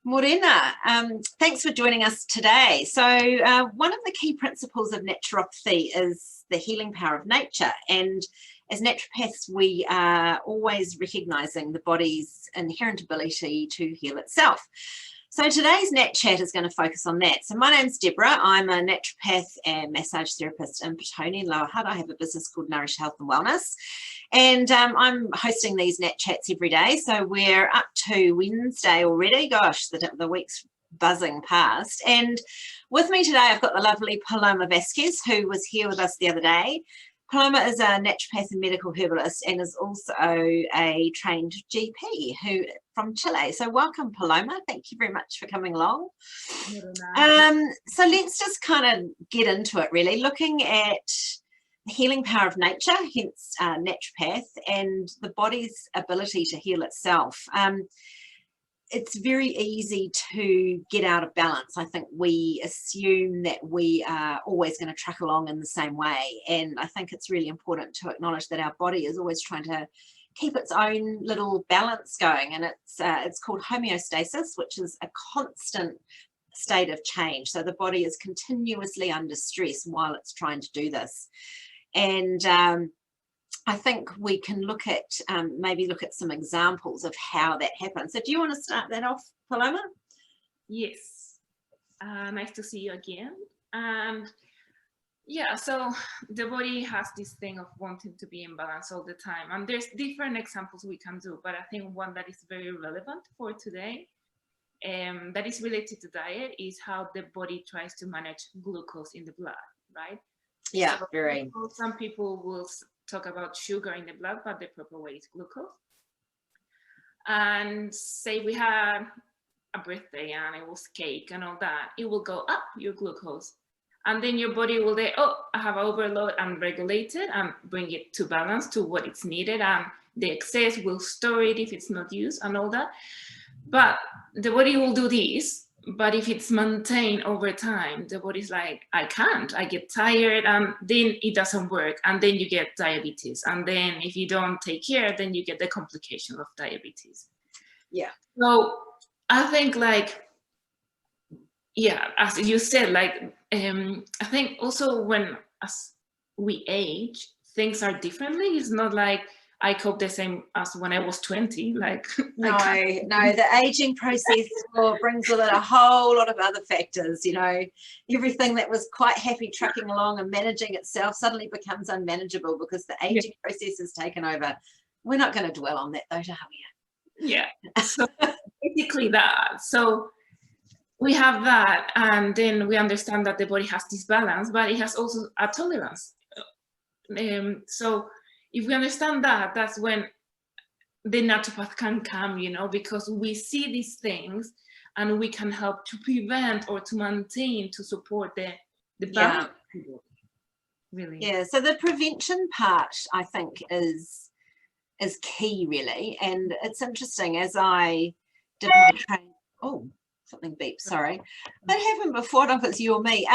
Morena, thanks for joining us today. So one of the key principles of naturopathy is the healing power of nature. And as naturopaths, we are always recognising the body's inherent ability to heal itself. So today's Nat Chat is going to focus on that. So my name's Deborah. I'm a naturopath and massage therapist in Petone in Lower Hutt. I have a business called Nourish Health and Wellness. And I'm hosting these Nat Chats every day. So we're up to Wednesday already. Gosh, the week's buzzing past. And with me today, I've got the lovely Paloma Vasquez, who was here with us the other day. Paloma is a naturopath and medical herbalist and is also a trained GP from Chile. So welcome, Paloma. Thank you very much for coming along. So let's just kind of get into it, really, looking at the healing power of nature, hence naturopath, and the body's ability to heal itself. It's very easy to get out of balance. I think we assume that we are always going to truck along in the same way. And I think it's really important to acknowledge that our body is always trying to keep its own little balance going. And it's called homeostasis, which is a constant state of change. So the body is continuously under stress while it's trying to do this. And I think we can look at maybe look at some examples of how that happens. So do you want to start that off, Paloma? Yes. Nice to see you again. And yeah, so the body has this thing of wanting to be in balance all the time. And there's different examples we can do, but I think one that is very relevant for today, that is related to diet, is how the body tries to manage glucose in the blood, right? Yeah, so very. Some people will talk about sugar in the blood, but the proper way is glucose. And say we had a birthday and it was cake and all that, it will go up, your glucose. And then your body will say, oh, I have overload, and regulate it and bring it to balance to what it's needed. And the excess will store it if it's not used and all that. But the body will do this. But if it's maintained over time, the body's like, I can't, I get tired, and then it doesn't work. And then you get diabetes. And then if you don't take care, then you get the complication of diabetes. Yeah. So I think, like, yeah, as you said, like, I think also when as we age, things are differently. It's not like I cope the same as when I was 20. Like, no, the aging process brings with it a whole lot of other factors. You know, everything that was quite happy trucking along and managing itself suddenly becomes unmanageable because the aging process has taken over. We're not going to dwell on that, though, are we? Yeah. So basically that. So we have that, and then we understand that the body has this balance, but it has also a tolerance. So if we understand that, that's when the naturopath can come, you know, because we see these things and we can help to prevent or to maintain, to support the balance. Yeah. Really. Yeah, so the prevention part, I think, is key, really. And it's interesting, as I did my training, oh, something beeped, sorry. That happened before, I don't know if it's you or me.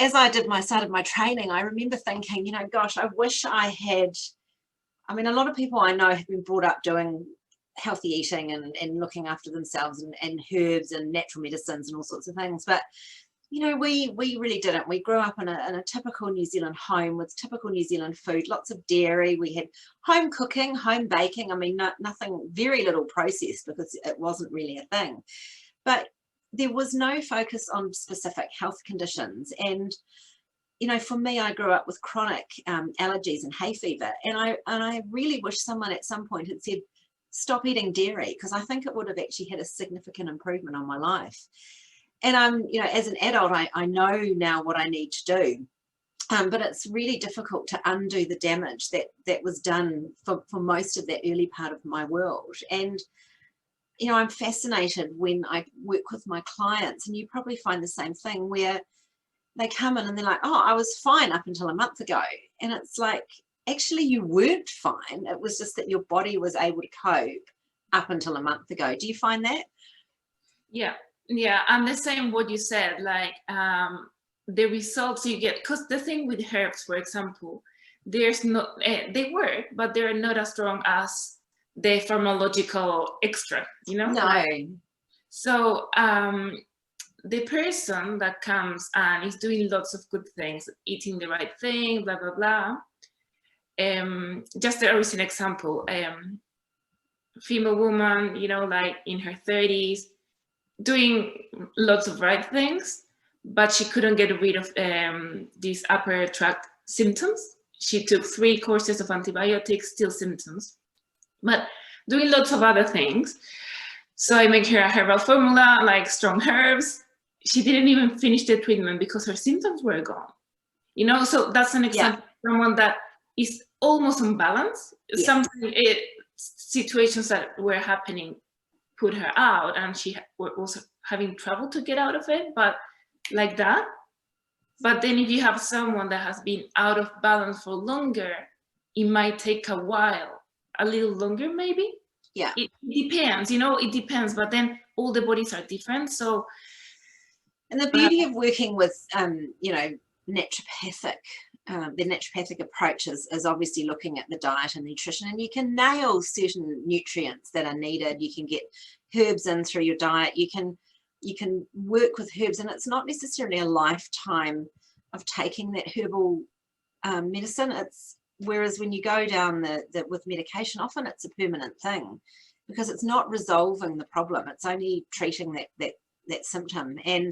As I started my training, I remember thinking, you know, gosh, I wish I had, I mean, a lot of people I know have been brought up doing healthy eating and looking after themselves and herbs and natural medicines and all sorts of things. But, you know, we really didn't. We grew up in a typical New Zealand home with typical New Zealand food, lots of dairy. We had home cooking, home baking. I mean, nothing, very little processed because it wasn't really a thing. But there was no focus on specific health conditions. And, you know, for me, I grew up with chronic allergies and hay fever. And I really wish someone at some point had said, stop eating dairy, because I think it would have actually had a significant improvement on my life. And you know, as an adult, I know now what I need to do. But it's really difficult to undo the damage that was done for most of that early part of my world. And you know, I'm fascinated when I work with my clients, and you probably find the same thing, where they come in and they're like, oh, I was fine up until a month ago. And it's like, actually, you weren't fine. It was just that your body was able to cope up until a month ago. Do you find that? Yeah. Yeah. And the same what you said, like the results you get, because the thing with herbs, for example, there's not, they work, but they're not as strong as the pharmacological extract, you know? No. So the person that comes and is doing lots of good things, eating the right thing, blah, blah, blah. Just a recent example, female woman, you know, like in her 30s, doing lots of right things, but she couldn't get rid of these upper tract symptoms. She took 3 courses of antibiotics, still symptoms, but doing lots of other things. So I make her a herbal formula, like strong herbs. She didn't even finish the treatment because her symptoms were gone. You know, so that's an example of someone that is almost unbalanced. Something, situations that were happening put her out, and she was having trouble to get out of it, but like that. But then if you have someone that has been out of balance for longer, it might take a while, a little longer maybe. Yeah, it depends, you know, it depends, but then all the bodies are different. So, and the beauty of working with you know, naturopathic the naturopathic approach is obviously looking at the diet and nutrition, and you can nail certain nutrients that are needed. You can get herbs in through your diet, you can work with herbs, and it's not necessarily a lifetime of taking that herbal medicine. It's whereas when you go down the with medication, often it's a permanent thing because it's not resolving the problem, it's only treating that symptom. And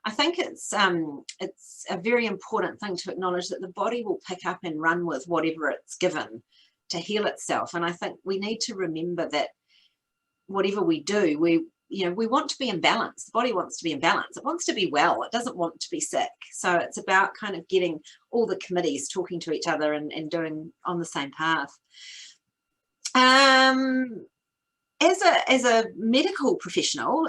I think it's a very important thing to acknowledge that the body will pick up and run with whatever it's given to heal itself. And I think we need to remember that whatever we do, we want to be in balance. The body wants to be in balance. It wants to be well. It doesn't want to be sick. So it's about kind of getting all the committees talking to each other and doing on the same path. As a medical professional,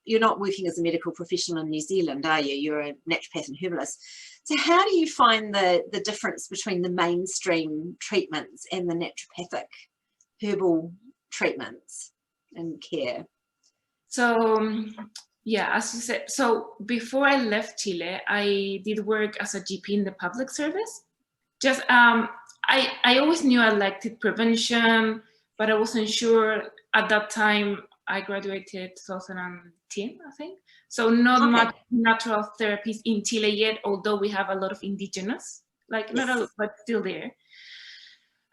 you're not working as a medical professional in New Zealand, are you? You're a naturopath and herbalist. So how do you find the difference between the mainstream treatments and the naturopathic herbal treatments and care? So yeah, as you said, so before I left Chile, I did work as a GP in the public service. Just I always knew I liked prevention, but I wasn't sure at that time. I graduated 2010, I think. So not much natural therapies in Chile yet, although we have a lot of indigenous, like not a lot, but still there.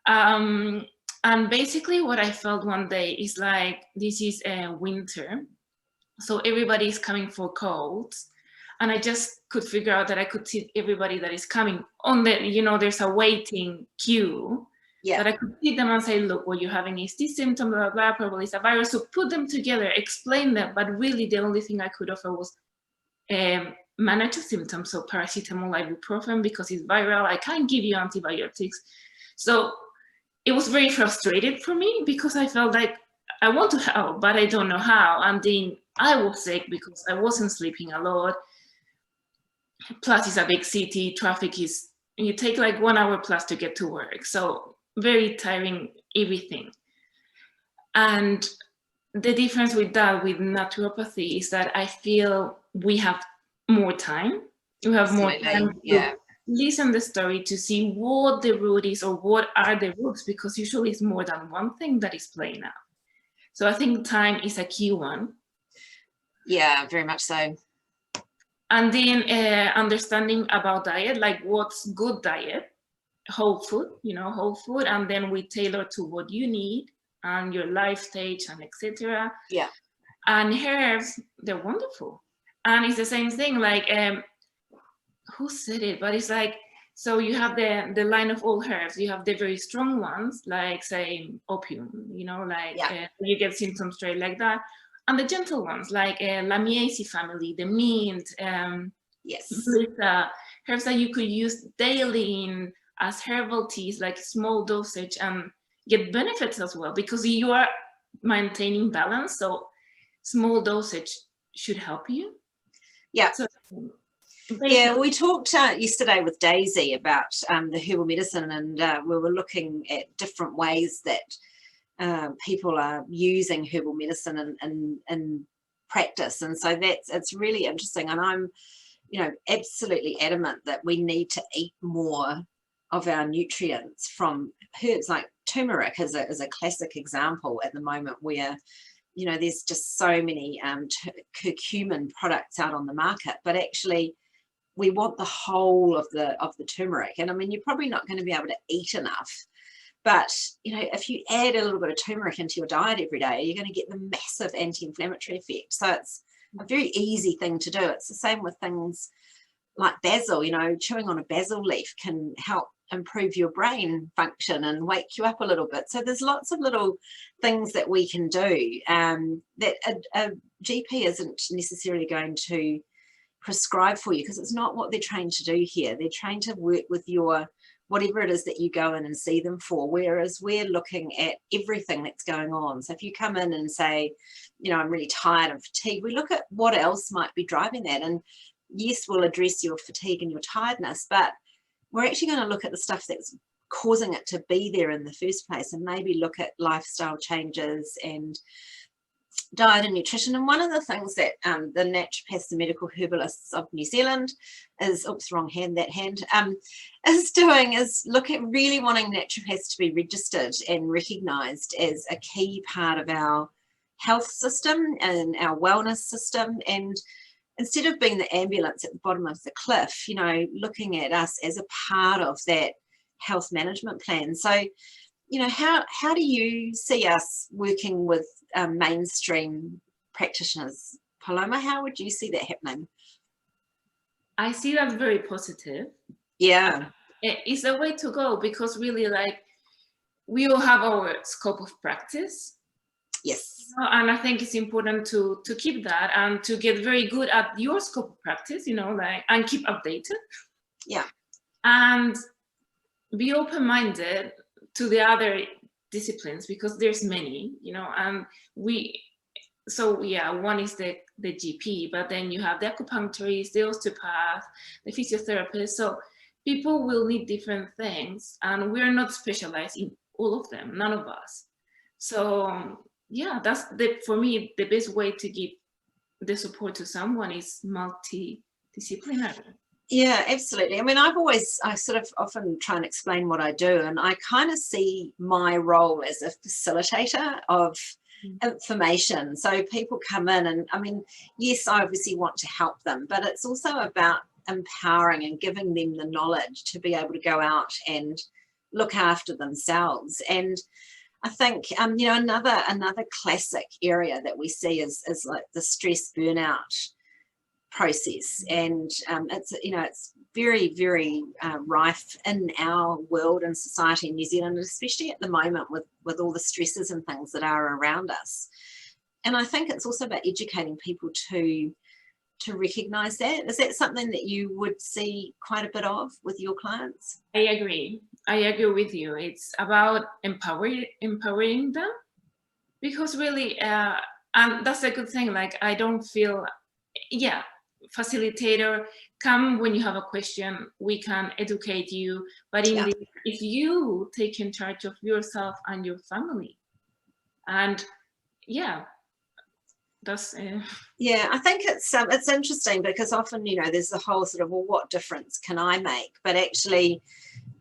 And basically what I felt one day is like, this is winter, so everybody is coming for colds. And I just could figure out that I could see everybody that is coming on the, you know, there's a waiting queue. Yeah. That I could see them and say, look, what you're having is this symptom, blah, blah, blah, probably it's a virus. So put them together, explain them. But really the only thing I could offer was manage the symptoms. So paracetamol, ibuprofen, because it's viral. I can't give you antibiotics. So it was very frustrating for me because I felt like I want to help, but I don't know how. And then I was sick because I wasn't sleeping a lot. Plus it's a big city, traffic is, you take like 1 hour plus to get to work. So very tiring, everything. And the difference with that, with naturopathy, is that I feel we have more time. We have more time to listen the story, to see what the root is or what are the roots, because usually it's more than one thing that is playing out. So I think time is a key one. Yeah, very much so. And then understanding about diet, like what's good diet, whole food, you know, whole food, and then we tailor to what you need and your life stage and etc. Yeah. And herbs, they're wonderful. And it's the same thing, like who said it, but it's like, so you have the line of all herbs. You have the very strong ones, like say opium, you know, like you get symptoms straight like that. And the gentle ones, like Lamiaceae family, the mint, herbs that you could use daily as herbal teas, like small dosage, and get benefits as well, because you are maintaining balance. So small dosage should help you. Yeah. So, yeah, we talked yesterday with Daisy about the herbal medicine, and we were looking at different ways that people are using herbal medicine in practice. And so it's really interesting. And I'm, you know, absolutely adamant that we need to eat more of our nutrients from herbs. Like turmeric is a classic example at the moment, where you know, there's just so many curcumin products out on the market, but actually we want the whole of the turmeric. And I mean, you're probably not going to be able to eat enough, but you know, if you add a little bit of turmeric into your diet every day, you're going to get the massive anti-inflammatory effect. So it's a very easy thing to do. It's the same with things like basil. You know, chewing on a basil leaf can help improve your brain function and wake you up a little bit. So there's lots of little things that we can do that a GP isn't necessarily going to prescribe for you, because it's not what they're trained to do here. They're trained to work with your whatever it is that you go in and see them for, whereas we're looking at everything that's going on. So if you come in and say, you know, I'm really tired and fatigued, we look at what else might be driving that. And yes, we'll address your fatigue and your tiredness, but we're actually going to look at the stuff that's causing it to be there in the first place, and maybe look at lifestyle changes and diet and nutrition. And one of the things that the naturopaths, the medical herbalists of New Zealand is, oops, wrong hand, that hand, is doing is look at really wanting naturopaths to be registered and recognised as a key part of our health system and our wellness system. And instead of being the ambulance at the bottom of the cliff, you know, looking at us as a part of that health management plan. So, you know, how do you see us working with mainstream practitioners? Paloma, how would you see that happening? I see that very positive. Yeah. It's a way to go, because really, like, we all have our scope of practice. Yes. You know, and I think it's important to keep that and to get very good at your scope of practice, you know, like, and keep updated. Yeah. And be open-minded to the other disciplines, because there's many, you know, and one is the GP, but then you have the acupuncturist, the osteopath, the physiotherapist. So people will need different things, and we're not specialized in all of them, none of us. So yeah, that's for me, the best way to give the support to someone is multidisciplinary. Yeah, absolutely. I mean, I sort of often try and explain what I do, and I kind of see my role as a facilitator of information. So people come in, and I mean, yes, I obviously want to help them, but it's also about empowering and giving them the knowledge to be able to go out and look after themselves. And I think, you know, another classic area that we see is like the stress burnout process. And it's, you know, it's very, very rife in our world and society in New Zealand, especially at the moment with all the stresses and things that are around us. And I think it's also about educating people to recognize that. Is that something that you would see quite a bit of with your clients? I agree with you. It's about empowering them, because really, and that's a good thing. Like, I don't feel, facilitator, come when you have a question, we can educate you, but if you take in charge of yourself and your family, and that's I think it's interesting, because often, you know, there's the whole sort of, well, what difference can I make? But actually,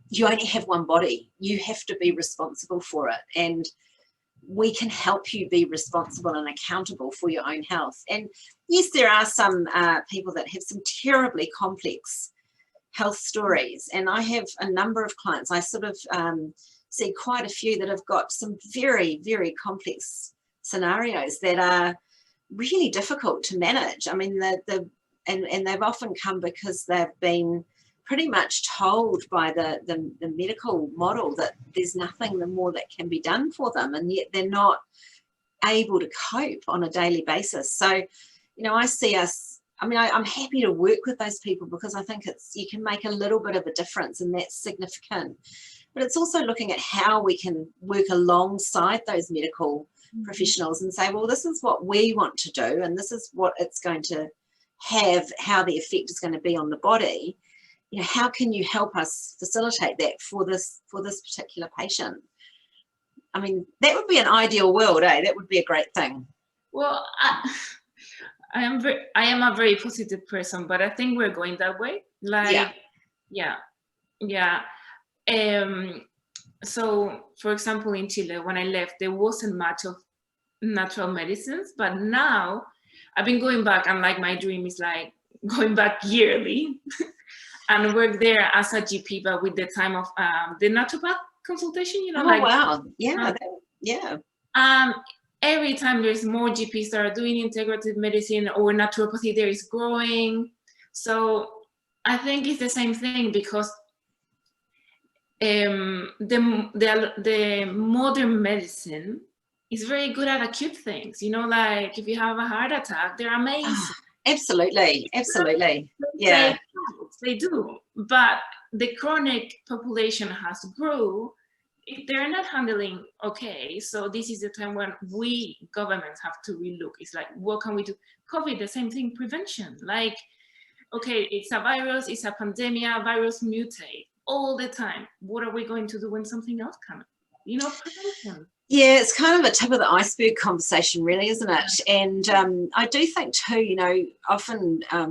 you only have one body. You have to be responsible for it, and we can help you be responsible and accountable for your own health. And yes, there are some people that have some terribly complex health stories, and I have a number of clients. I sort of see quite a few that have got some very, very complex scenarios that are really difficult to manage. I mean, and they've often come because they've been pretty much told by the medical model that there's nothing more that can be done for them, and yet they're not able to cope on a daily basis. So, you know, I see us, I mean, I'm happy to work with those people, because I think you can make a little bit of a difference, and that's significant. But it's also looking at how we can work alongside those medical professionals and say, well, this is what we want to do, and this is what it's going to have, how the effect is going to be on the body. You know, how can you help us facilitate that for this particular patient? I mean, that would be an ideal world, eh? That would be a great thing. Well, I am a very positive person, but I think we're going that way. Like, yeah. So, for example, in Chile, when I left, there wasn't much of natural medicines, but now I've been going back, and like my dream is like going back yearly and work there as a GP, but with the time of the naturopath consultation, you know, Oh, like wow. Yeah. Yeah. every time there's more GPs that are doing integrative medicine or naturopathy, there is growing. So I think it's the same thing, because the modern medicine is very good at acute things. You know, like if you have a heart attack, they're amazing. Oh, absolutely. Absolutely. They Yeah. save lives, they do. But the chronic population has grew. They're not handling okay. So this is the time when we governments have to relook. It's like, what can we do? COVID, the same thing, prevention. Like, okay, it's a virus, it's a pandemic, virus mutate all the time. What are we going to do when something else comes? You know, prevention. Yeah, it's kind of a tip of the iceberg conversation, really, isn't it? And I do think too, you know, often, I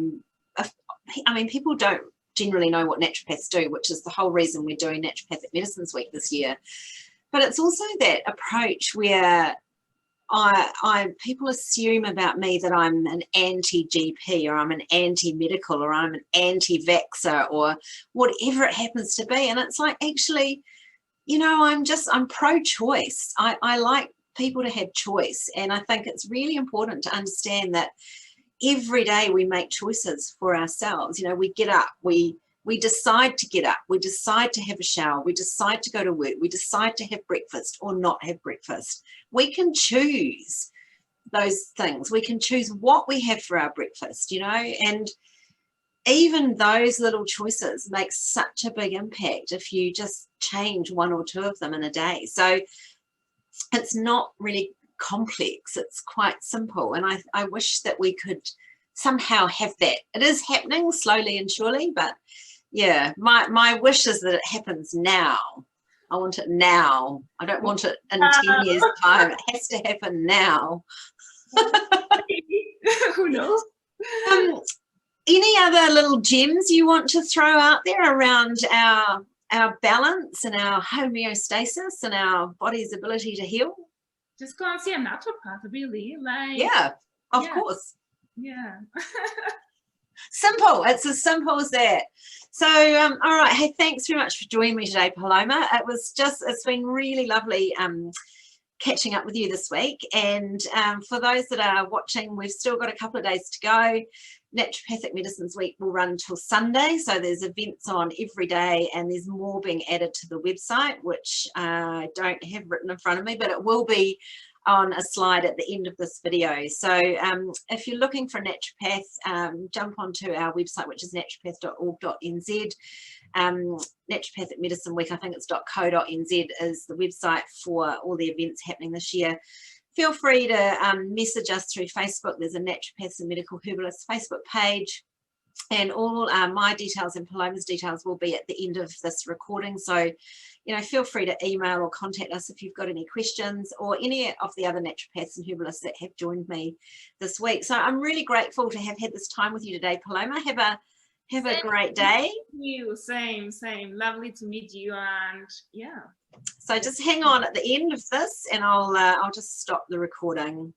mean, people don't generally know what naturopaths do, which is the whole reason we're doing Naturopathic Medicines Week this year. But it's also that approach where people assume about me that I'm an anti-GP, or I'm an anti-medical, or I'm an anti-vaxxer, or whatever it happens to be. And it's like, actually, you know, I'm pro-choice. I like people to have choice. And I think it's really important to understand that every day we make choices for ourselves. You know, we get up, we decide to get up, we decide to have a shower, we decide to go to work, we decide to have breakfast or not have breakfast. We can choose those things. We can choose what we have for our breakfast, you know, and even those little choices make such a big impact if you just change one or two of them in a day. So it's not really complex, it's quite simple. And I wish that we could somehow have that. It is happening slowly and surely, but yeah, my wish is that it happens now. I want it now. I don't want it in 10 years time. It has to happen now. Who knows? Any other little gems you want to throw out there around our balance and our homeostasis and our body's ability to heal? Just go and see a naturopath, really. Like, yeah, of course. Yeah. Simple. It's as simple as that. So, all right. Hey, thanks very much for joining me today, Paloma. It's been really lovely catching up with you this week. And for those that are watching, we've still got a couple of days to go. Naturopathic Medicines Week will run till Sunday, so there's events on every day, and there's more being added to the website, which I don't have written in front of me, but it will be on a slide at the end of this video. So if you're looking for a naturopath, jump onto our website, which is naturopath.org.nz. Naturopathic Medicine Week, I think it's .co.nz is the website for all the events happening this year. Feel free to message us through Facebook. There's a Naturopaths and Medical Herbalists Facebook page, and all my details and Paloma's details will be at the end of this recording. So, you know, feel free to email or contact us if you've got any questions, or any of the other naturopaths and herbalists that have joined me this week. So I'm really grateful to have had this time with you today, Paloma. Have a great day. You, same. Lovely to meet you, and yeah. So just hang on at the end of this, and I'll just stop the recording.